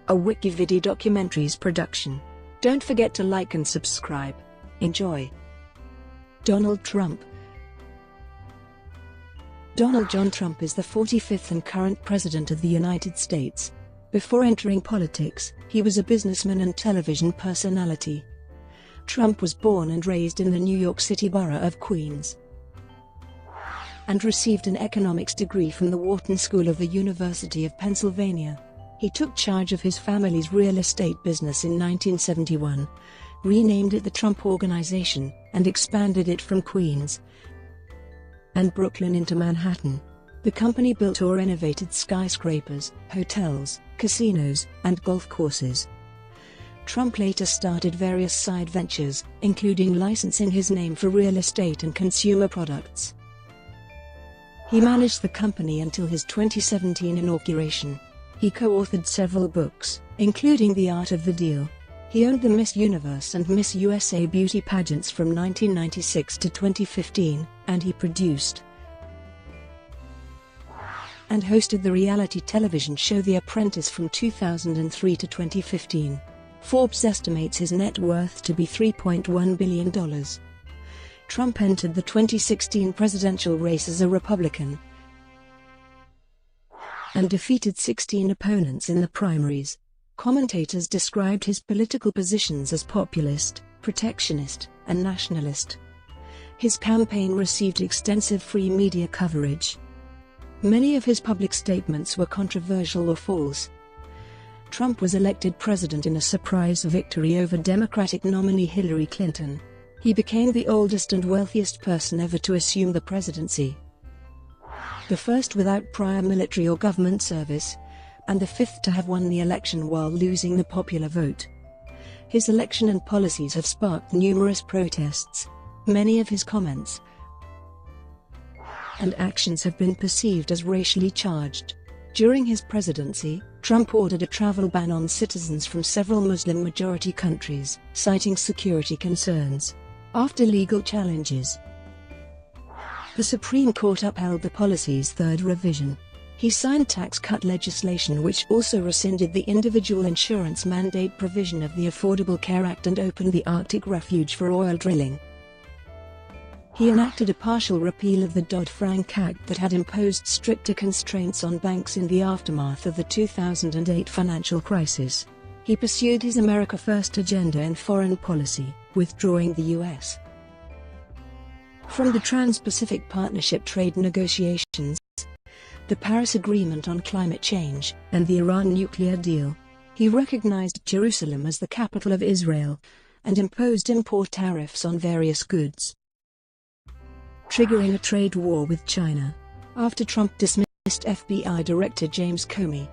a WikiVidi documentaries production. Don't forget to like and subscribe. Enjoy. Donald Trump. Donald John Trump is the 45th and current President of the United States. Before entering politics, he was a businessman and television personality. Trump was born and raised in the New York City borough of Queens, and received an economics degree from the Wharton School of the University of Pennsylvania. He took charge of his family's real estate business in 1971, renamed it the Trump Organization, and expanded it from Queens and Brooklyn into Manhattan. The company built or renovated skyscrapers, hotels, casinos, and golf courses. Trump later started various side ventures, including licensing his name for real estate and consumer products. He managed the company until his 2017 inauguration. He co-authored several books, including The Art of the Deal. He owned the Miss Universe and Miss USA beauty pageants from 1996 to 2015, and he produced and hosted the reality television show The Apprentice from 2003 to 2015. Forbes estimates his net worth to be $3.1 billion. Trump entered the 2016 presidential race as a Republican and defeated 16 opponents in the primaries. Commentators described his political positions as populist, protectionist, and nationalist. His campaign received extensive free media coverage. Many of his public statements were controversial or false. Trump was elected president in a surprise victory over Democratic nominee Hillary Clinton. He became the oldest and wealthiest person ever to assume the presidency, the first without prior military or government service, and the fifth to have won the election while losing the popular vote. His election and policies have sparked numerous protests. Many of his comments and actions have been perceived as racially charged. During his presidency, Trump ordered a travel ban on citizens from several Muslim-majority countries, citing security concerns. After legal challenges, the Supreme Court upheld the policy's third revision. He signed tax cut legislation which also rescinded the individual insurance mandate provision of the Affordable Care Act and opened the Arctic refuge for oil drilling. He enacted a partial repeal of the Dodd-Frank Act that had imposed stricter constraints on banks in the aftermath of the 2008 financial crisis. He pursued his America First agenda in foreign policy, withdrawing the U.S. from the Trans-Pacific Partnership trade negotiations, the Paris Agreement on climate change, and the Iran nuclear deal. He recognized Jerusalem as the capital of Israel and imposed import tariffs on various goods, triggering a trade war with China. After Trump dismissed FBI Director James Comey,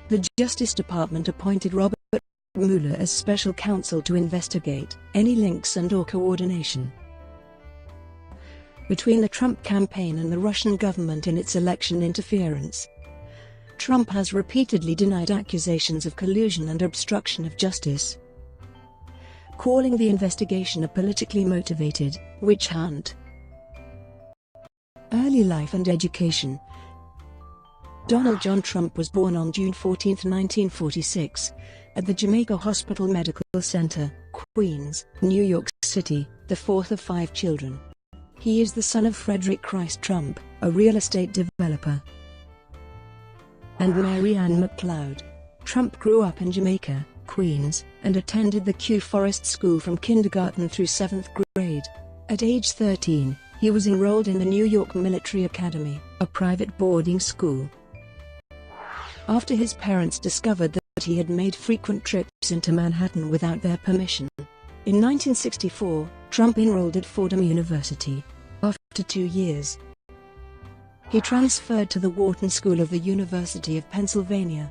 the Justice Department appointed Robert Mueller as special counsel to investigate any links and/or coordination between the Trump campaign and the Russian government in its election interference. Trump has repeatedly denied accusations of collusion and obstruction of justice, calling the investigation a politically motivated witch hunt. Early life and education. Donald John Trump was born on June 14, 1946, at the Jamaica Hospital Medical Center, Queens, New York City, the fourth of 5 children. He is the son of Frederick Christ Trump, a real estate developer, and Mary Ann McLeod. Trump grew up in Jamaica, Queens, and attended the Q Forest School from kindergarten through 7th grade. At age 13, he was enrolled in the New York Military Academy, a private boarding school, after his parents discovered that he had made frequent trips into Manhattan without their permission. In 1964, Trump enrolled at Fordham University. After 2 years, he transferred to the Wharton School of the University of Pennsylvania.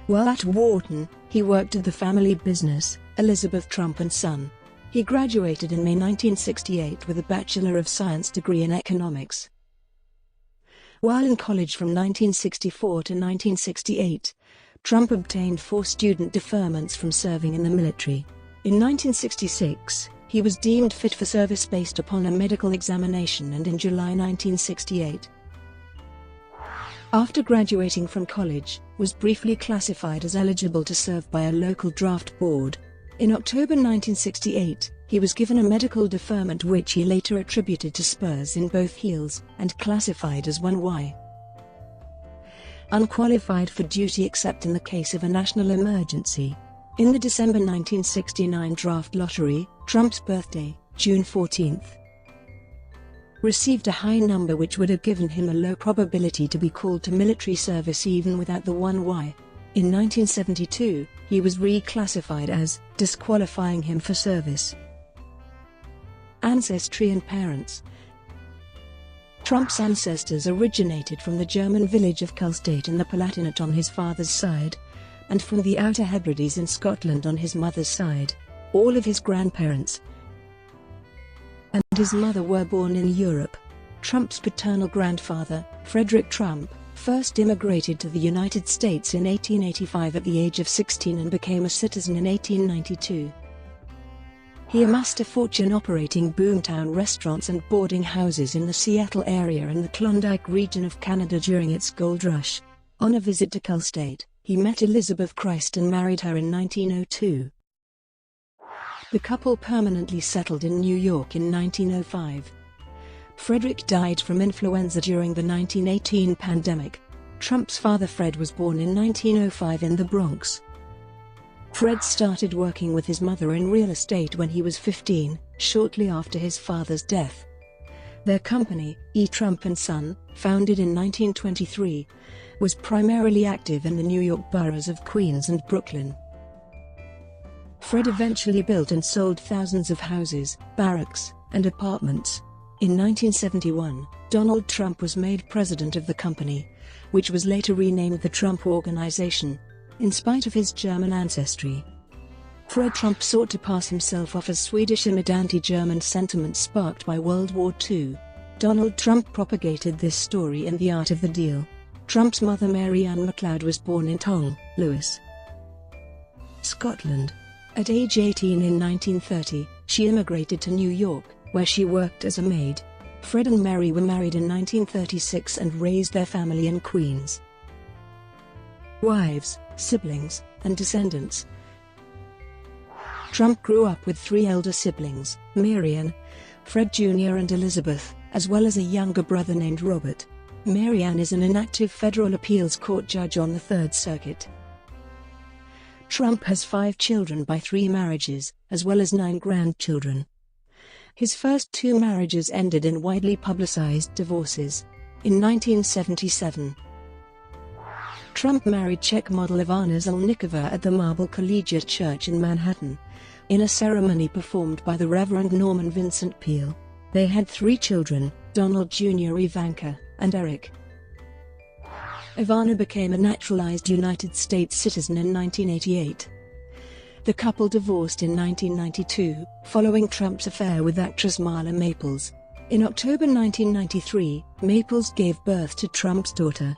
While at Wharton, he worked at the family business, Elizabeth Trump and Son. He graduated in May 1968 with a Bachelor of Science degree in economics. While in college from 1964 to 1968, Trump obtained 4 student deferments from serving in the military. In 1966, he was deemed fit for service based upon a medical examination, and in July 1968, after graduating from college, was briefly classified as eligible to serve by a local draft board. In October 1968, he was given a medical deferment which he later attributed to spurs in both heels, and classified as 1Y. Unqualified for duty except in the case of a national emergency. In the December 1969 draft lottery, Trump's birthday, June 14, received a high number which would have given him a low probability to be called to military service even without the 1Y. In 1972, he was reclassified as, disqualifying him for service. Ancestry and parents. Trump's ancestors originated from the German village of Kulstead in the Palatinate on his father's side, and from the Outer Hebrides in Scotland on his mother's side. All of his grandparents and his mother were born in Europe. Trump's paternal grandfather, Frederick Trump, first immigrated to the United States in 1885 at the age of 16 and became a citizen in 1892. He amassed a fortune operating boomtown restaurants and boarding houses in the Seattle area and the Klondike region of Canada during its gold rush. On a visit to Kulstead, he met Elizabeth Christ and married her in 1902. The couple permanently settled in New York in 1905. Frederick died from influenza during the 1918 pandemic. Trump's father Fred was born in 1905 in the Bronx. Fred started working with his mother in real estate when he was 15, shortly after his father's death. Their company, E. Trump & Son, founded in 1923, was primarily active in the New York boroughs of Queens and Brooklyn. Fred eventually built and sold thousands of houses, barracks, and apartments. In 1971, Donald Trump was made president of the company, which was later renamed the Trump Organization. In spite of his German ancestry, Fred Trump sought to pass himself off as Swedish amid anti-German sentiments sparked by World War II. Donald Trump propagated this story in The Art of the Deal. Trump's mother Mary Ann MacLeod was born in Tong, Lewis, Scotland. At age 18 in 1930, she immigrated to New York, where she worked as a maid. Fred and Mary were married in 1936 and raised their family in Queens. Wives, siblings, and descendants. Trump grew up with three elder siblings, Marianne, Fred Jr. and Elizabeth, as well as a younger brother named Robert. Marianne is an inactive federal appeals court judge on the Third Circuit. Trump has 5 children by 3 marriages, as well as 9 grandchildren. His first 2 marriages ended in widely publicized divorces. In 1977, Trump married Czech model Ivana Zelníková at the Marble Collegiate Church in Manhattan, in a ceremony performed by the Reverend Norman Vincent Peale. They had 3 children, Donald Jr., Ivanka, and Eric. Ivana became a naturalized United States citizen in 1988. The couple divorced in 1992, following Trump's affair with actress Marla Maples. In October 1993, Maples gave birth to Trump's daughter,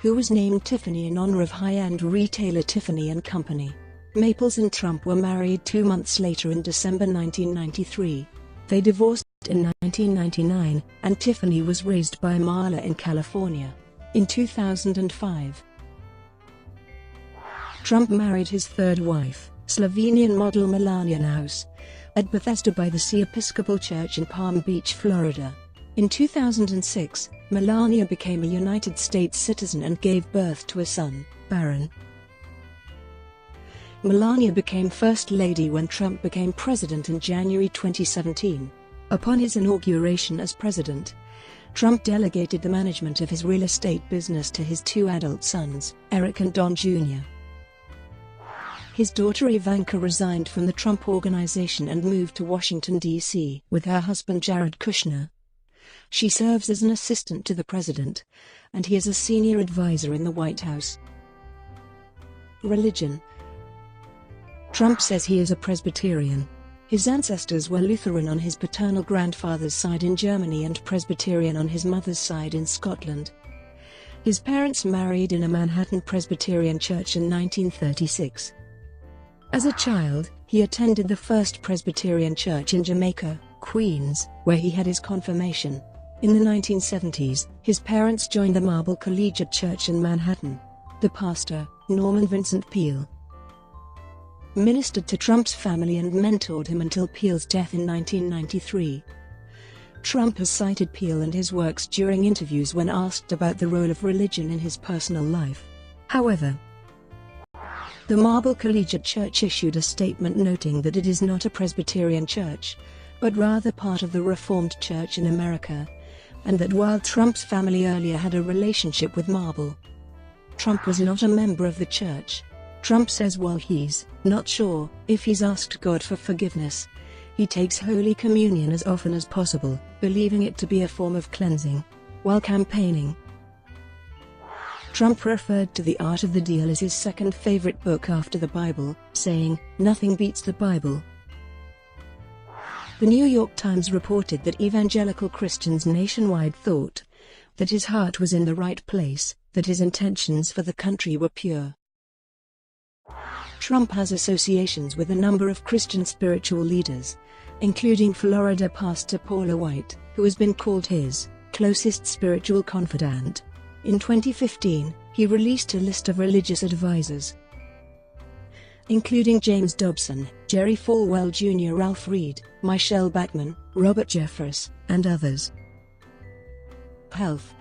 who was named Tiffany in honor of high-end retailer Tiffany & Company. Maples and Trump were married 2 months later in December 1993. They divorced in 1999, and Tiffany was raised by Marla in California. In 2005, Trump married his third wife, Slovenian model Melania Naus, at Bethesda by the Sea Episcopal Church in Palm Beach, Florida. In 2006, Melania became a United States citizen and gave birth to a son, Barron. Melania became First Lady when Trump became president in January 2017. Upon his inauguration as president, Trump delegated the management of his real estate business to his 2 adult sons, Eric and Don Jr. His daughter Ivanka resigned from the Trump Organization and moved to Washington, D.C. with her husband Jared Kushner. She serves as an assistant to the president, and he is a senior advisor in the White House. Religion. Trump says he is a Presbyterian. His ancestors were Lutheran on his paternal grandfather's side in Germany and Presbyterian on his mother's side in Scotland. His parents married in a Manhattan Presbyterian church in 1936. As a child, he attended the First Presbyterian Church in Jamaica, Queens, where he had his confirmation. In the 1970s, his parents joined the Marble Collegiate Church in Manhattan. The pastor, Norman Vincent Peale, ministered to Trump's family and mentored him until Peale's death in 1993. Trump has cited Peale and his works during interviews when asked about the role of religion in his personal life. However, the Marble Collegiate Church issued a statement noting that it is not a Presbyterian church, but rather part of the Reformed Church in America, and that while Trump's family earlier had a relationship with Marble, Trump was not a member of the church. Trump says while he's not sure if he's asked God for forgiveness, he takes Holy Communion as often as possible, believing it to be a form of cleansing. While campaigning, Trump referred to The Art of the Deal as his second favorite book after the Bible, saying, "Nothing beats the Bible." The New York Times reported that evangelical Christians nationwide thought that his heart was in the right place, that his intentions for the country were pure. Trump has associations with a number of Christian spiritual leaders, including Florida pastor Paula White, who has been called his closest spiritual confidant. In 2015, he released a list of religious advisors, including James Dobson, Jerry Falwell Jr., Ralph Reed, Michelle Bachmann, Robert Jeffress, and others. Health.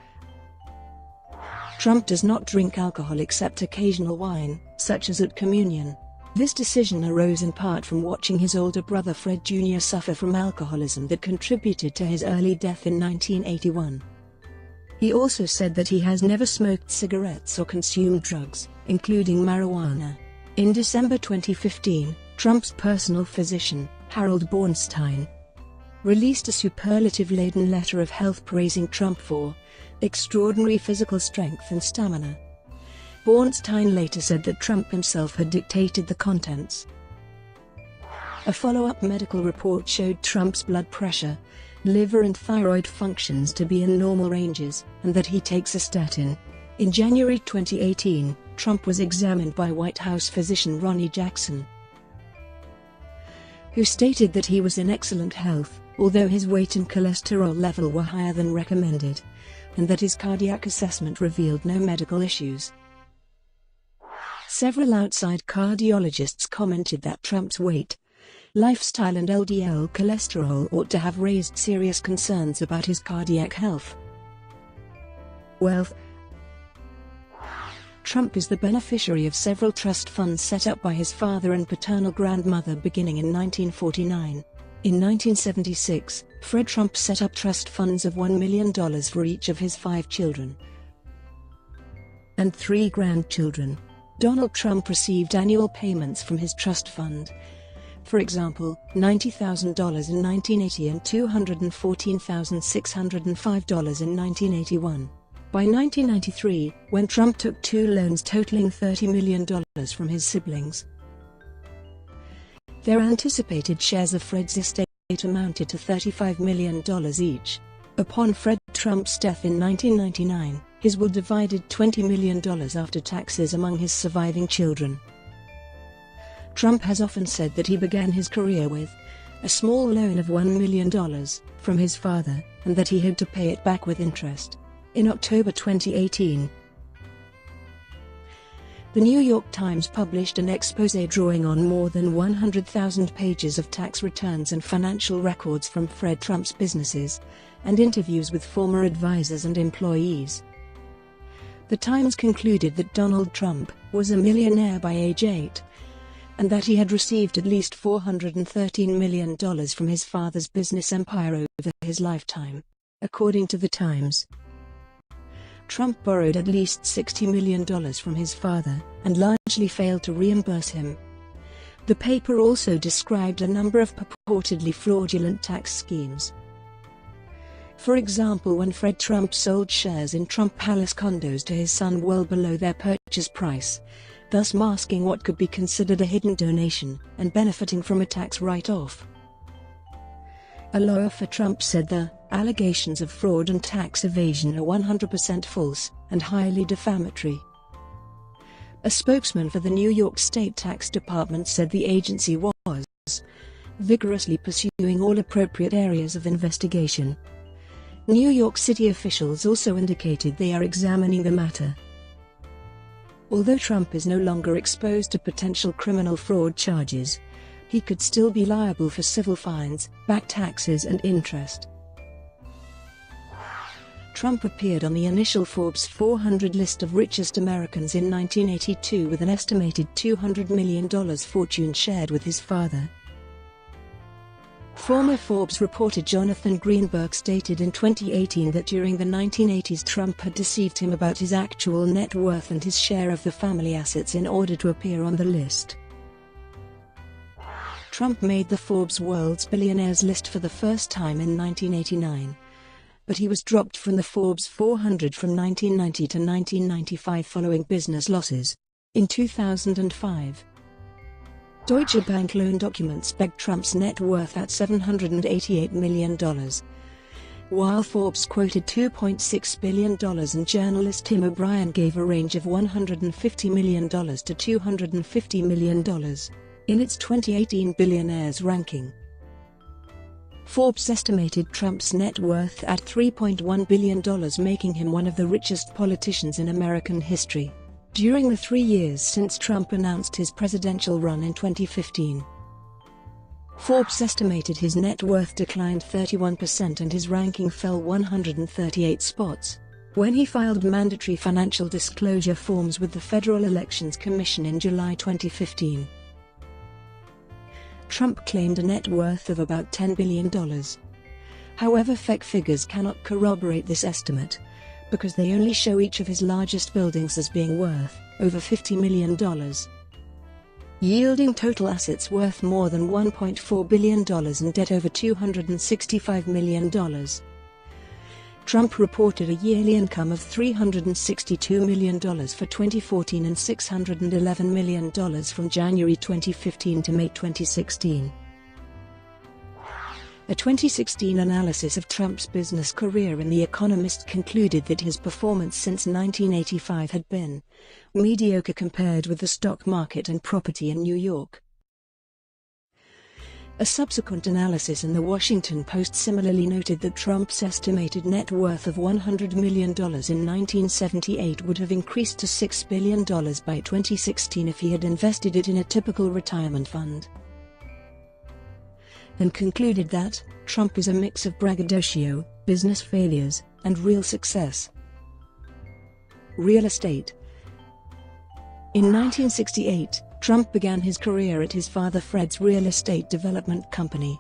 Trump does not drink alcohol except occasional wine, such as at communion. This decision arose in part from watching his older brother Fred Jr. suffer from alcoholism that contributed to his early death in 1981. He also said that he has never smoked cigarettes or consumed drugs, including marijuana. In December 2015, Trump's personal physician, Harold Bornstein, released a superlative-laden letter of health praising Trump for extraordinary physical strength and stamina. Bornstein later said that Trump himself had dictated the contents. A follow-up medical report showed Trump's blood pressure, liver and thyroid functions to be in normal ranges, and that he takes a statin. In January 2018, Trump was examined by White House physician Ronnie Jackson, who stated that he was in excellent health, although his weight and cholesterol level were higher than recommended, and that his cardiac assessment revealed no medical issues. Several outside cardiologists commented that Trump's weight, lifestyle and LDL cholesterol ought to have raised serious concerns about his cardiac health. Wealth. Trump is the beneficiary of several trust funds set up by his father and paternal grandmother beginning in 1949. In 1976, Fred Trump set up trust funds of $1 million for each of his 5 children and 3 grandchildren. Donald Trump received annual payments from his trust fund, for example, $90,000 in 1980 and $214,605 in 1981. By 1993, when Trump took 2 loans totaling $30 million from his siblings, their anticipated shares of Fred's estate amounted to $35 million each. Upon Fred Trump's death in 1999, his will divided $20 million after taxes among his surviving children. Trump has often said that he began his career with a small loan of $1 million from his father, and that he had to pay it back with interest. In October 2018, the New York Times published an exposé drawing on more than 100,000 pages of tax returns and financial records from Fred Trump's businesses, and interviews with former advisors and employees. The Times concluded that Donald Trump was a millionaire by age 8, and that he had received at least $413 million from his father's business empire over his lifetime. According to the Times, Trump borrowed at least $60 million from his father, and largely failed to reimburse him. The paper also described a number of purportedly fraudulent tax schemes. For example, when Fred Trump sold shares in Trump Palace condos to his son well below their purchase price, thus masking what could be considered a hidden donation, and benefiting from a tax write-off. A lawyer for Trump said the allegations of fraud and tax evasion are 100% false and highly defamatory. A spokesman for the New York State Tax Department said the agency was vigorously pursuing all appropriate areas of investigation. New York City officials also indicated they are examining the matter. Although Trump is no longer exposed to potential criminal fraud charges, he could still be liable for civil fines, back taxes and interest. Trump appeared on the initial Forbes 400 list of richest Americans in 1982 with an estimated $200 million fortune shared with his father. Former Forbes reporter Jonathan Greenberg stated in 2018 that during the 1980s Trump had deceived him about his actual net worth and his share of the family assets in order to appear on the list. Trump made the Forbes World's Billionaires list for the first time in 1989, but he was dropped from the Forbes 400 from 1990 to 1995 following business losses. In 2005, Deutsche Bank loan documents pegged Trump's net worth at $788 million, while Forbes quoted $2.6 billion and journalist Tim O'Brien gave a range of $150 million to $250 million in its 2018 billionaires ranking. Forbes estimated Trump's net worth at $3.1 billion, making him one of the richest politicians in American history. During the 3 years since Trump announced his presidential run in 2015, Forbes estimated his net worth declined 31% and his ranking fell 138 spots. When he filed mandatory financial disclosure forms with the Federal Elections Commission in July 2015, Trump claimed a net worth of about $10 billion. However, fake figures cannot corroborate this estimate, because they only show each of his largest buildings as being worth over $50 million, yielding total assets worth more than $1.4 billion and debt over $265 million. Trump reported a yearly income of $362 million for 2014 and $611 million from January 2015 to May 2016. A 2016 analysis of Trump's business career in The Economist concluded that his performance since 1985 had been mediocre compared with the stock market and property in New York. A subsequent analysis in The Washington Post similarly noted that Trump's estimated net worth of $100 million in 1978 would have increased to $6 billion by 2016 if he had invested it in a typical retirement fund, and concluded that Trump is a mix of braggadocio, business failures, and real success. Real estate. In 1968, Trump began his career at his father Fred's real estate development company,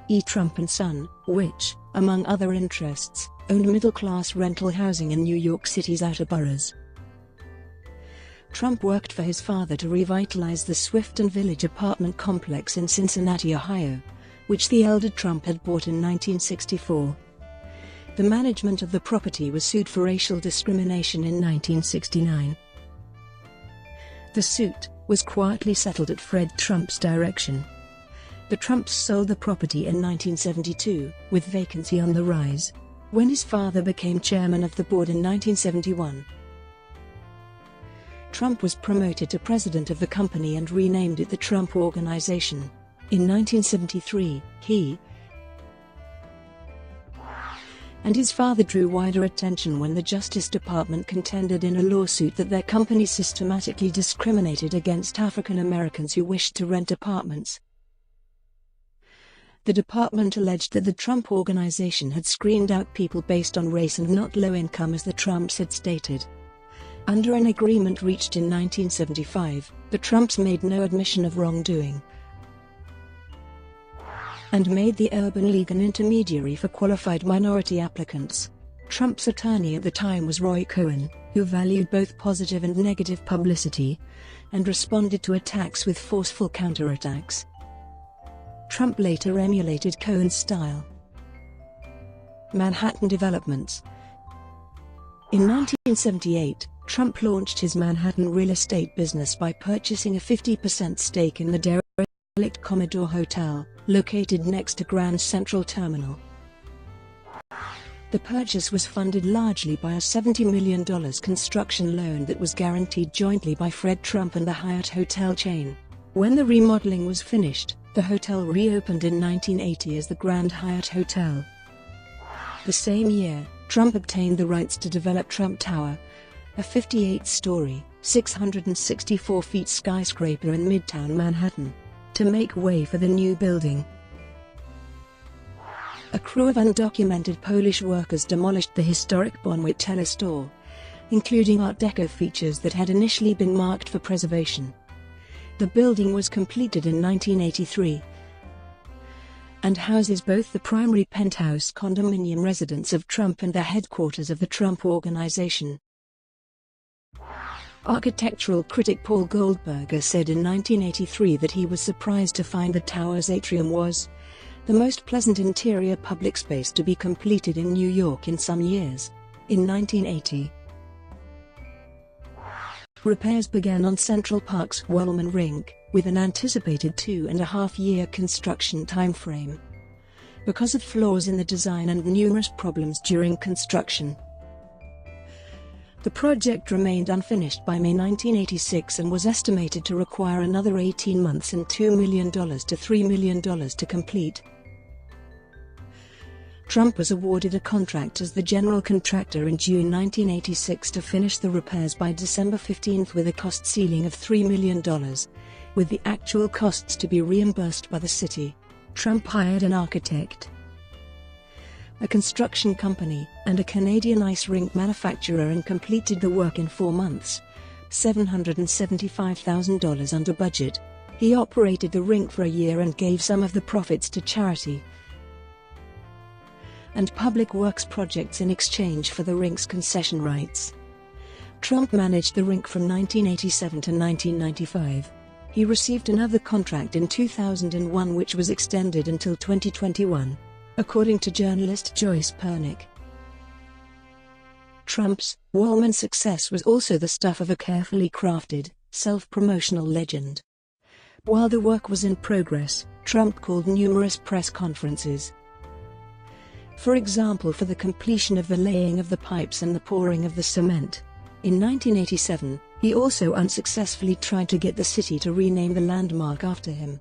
E. Trump & Son, which, among other interests, owned middle-class rental housing in New York City's outer boroughs. Trump worked for his father to revitalize the Swifton Village apartment complex in Cincinnati, Ohio, which the elder Trump had bought in 1964. The management of the property was sued for racial discrimination in 1969. The suit was quietly settled at Fred Trump's direction. The Trumps sold the property in 1972, with vacancy on the rise, when his father became chairman of the board in 1971. Trump was promoted to president of the company and renamed it the Trump Organization. In 1973, he and his father drew wider attention when the Justice Department contended in a lawsuit that their company systematically discriminated against African Americans who wished to rent apartments. The department alleged that the Trump Organization had screened out people based on race and not low income, as the Trumps had stated. Under an agreement reached in 1975, the Trumps made no admission of wrongdoing and made the Urban League an intermediary for qualified minority applicants. Trump's attorney at the time was Roy Cohn, who valued both positive and negative publicity, and responded to attacks with forceful counterattacks. Trump later emulated Cohn's style. Manhattan developments. In 1978, Trump launched his Manhattan real estate business by purchasing a 50% stake in the derelict Commodore Hotel, located next to Grand Central Terminal. The purchase was funded largely by a $70 million construction loan that was guaranteed jointly by Fred Trump and the Hyatt hotel chain. When the remodeling was finished, the hotel reopened in 1980 as the Grand Hyatt Hotel. The same year, Trump obtained the rights to develop Trump Tower, a 58-story, 664-feet skyscraper in Midtown Manhattan, to make way for the new building. A crew of undocumented Polish workers demolished the historic Bonwit telestore, including Art Deco features that had initially been marked for preservation. The building was completed in 1983 and houses both the primary penthouse condominium residence of Trump and the headquarters of the Trump Organization. Architectural critic Paul Goldberger said in 1983 that he was surprised to find the tower's atrium was the most pleasant interior public space to be completed in New York in some years. In 1980, repairs began on Central Park's Wollman Rink, with an anticipated 2.5-year construction timeframe. Because of flaws in the design and numerous problems during construction, the project remained unfinished by May 1986 and was estimated to require another 18 months and $2 million to $3 million to complete. Trump was awarded a contract as the general contractor in June 1986 to finish the repairs by December 15 with a cost ceiling of $3 million, with the actual costs to be reimbursed by the city. Trump hired an architect, a construction company, and a Canadian ice rink manufacturer and completed the work in 4 months, $775,000 under budget. He operated the rink for a year and gave some of the profits to charity and public works projects in exchange for the rink's concession rights. Trump managed the rink from 1987 to 1995. He received another contract in 2001 which was extended until 2021, according to journalist Joyce Pernick. Trump's Wollman success was also the stuff of a carefully crafted, self-promotional legend. While the work was in progress, Trump called numerous press conferences. For example, for the completion of the laying of the pipes and the pouring of the cement. In 1987, he also unsuccessfully tried to get the city to rename the landmark after him.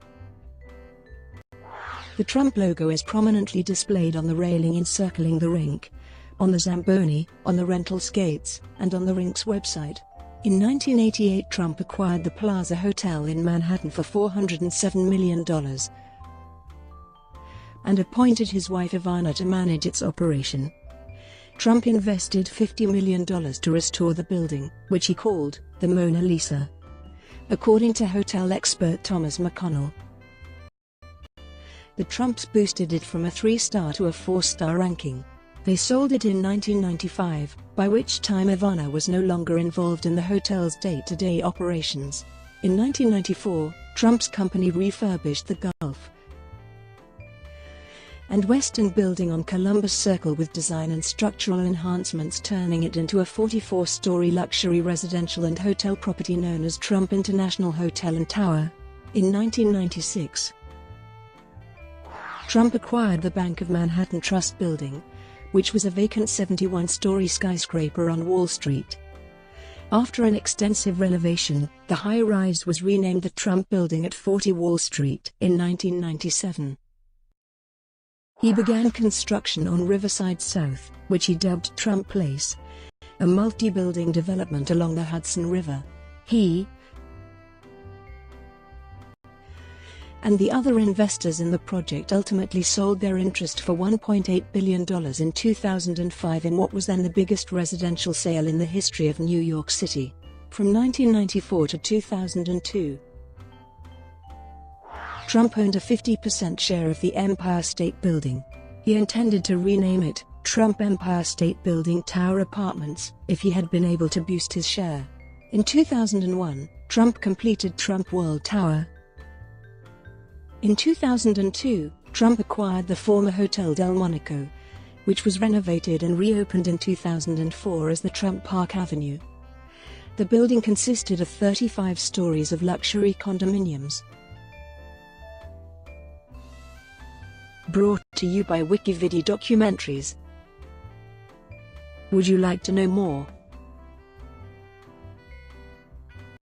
The Trump logo is prominently displayed on the railing encircling the rink, on the Zamboni, on the rental skates, and on the rink's website. In 1988, Trump acquired the Plaza Hotel in Manhattan for $407 million. And appointed his wife Ivana to manage its operation. Trump invested $50 million to restore the building, which he called the Mona Lisa, according to hotel expert Thomas McConnell. The Trumps boosted it from a 3-star to a 4-star ranking. They sold it in 1995, by which time Ivana was no longer involved in the hotel's day-to-day operations. In 1994, Trump's company refurbished the Gulf and Western building on Columbus Circle with design and structural enhancements, turning it into a 44-story luxury residential and hotel property known as Trump International Hotel and Tower. In 1996, Trump acquired the Bank of Manhattan Trust Building, which was a vacant 71-story skyscraper on Wall Street. After an extensive renovation, the high-rise was renamed the Trump Building at 40 Wall Street in 1997. He began construction on Riverside South, which he dubbed Trump Place, a multi-building development along the Hudson River. He and the other investors in the project ultimately sold their interest for $1.8 billion in 2005 in what was then the biggest residential sale in the history of New York City. From 1994 to 2002, Trump owned a 50% share of the Empire State Building. He intended to rename it Trump Empire State Building Tower Apartments if he had been able to boost his share. In 2001, Trump completed Trump World Tower. In 2002, Trump acquired the former Hotel Del Monaco, which was renovated and reopened in 2004 as the Trump Park Avenue. The building consisted of 35 stories of luxury condominiums. Brought to you by WikiVidi Documentaries. Would you like to know more?